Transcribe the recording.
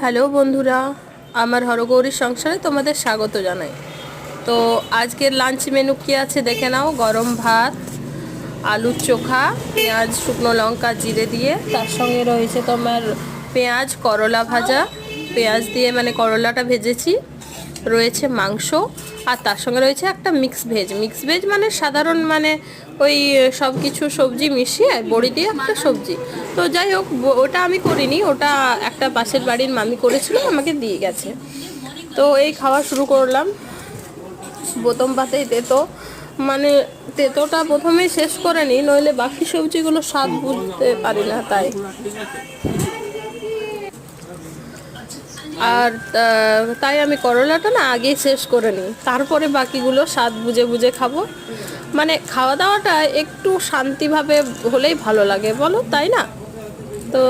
Hello বন্ধুরা, আমার হরগৌরীর সংসারে তোমাদের স্বাগত জানাই। তো আজকের লাঞ্চ মেনু কি আছে দেখে নাও। গরম ভাত, আলুর চোখা, পেঁয়াজ, শুকনো লঙ্কা, জিরে দিয়ে, তার সঙ্গে রয়েছে তোমার পেঁয়াজ, করলা ভাজা, পেঁয়াজ দিয়ে মানে করলাটা ভেজেছি, রয়েছে মাংস, আর তার সঙ্গে রয়েছে একটা মিক্স ভেজ মানে সাধারণ মানে ওই সব কিছু সবজি মিশিয়ে বড়ি দিয়ে একটা সবজি। তো যাই হোক, ওটা আমি করিনি, ওটা একটা পাশের বাড়ির মামি করেছিল, আমাকে দিয়ে গেছে। তো এই খাওয়া শুরু করলাম। প্রথম পাতেই তেতো, মানে তেতোটা প্রথমেই শেষ করে নিই, নইলে বাকি সবজিগুলো স্বাদ বুঝতে পারি না, তাই। আর তাই আমি করলাটা না আগেই শেষ করে নিই, তারপরে বাকিগুলো স্বাদ বুঝে বুঝে খাবো। মানে খাওয়া দাওয়াটা একটু শান্তিভাবে হলেই ভালো লাগে, বলো, তাই না? তো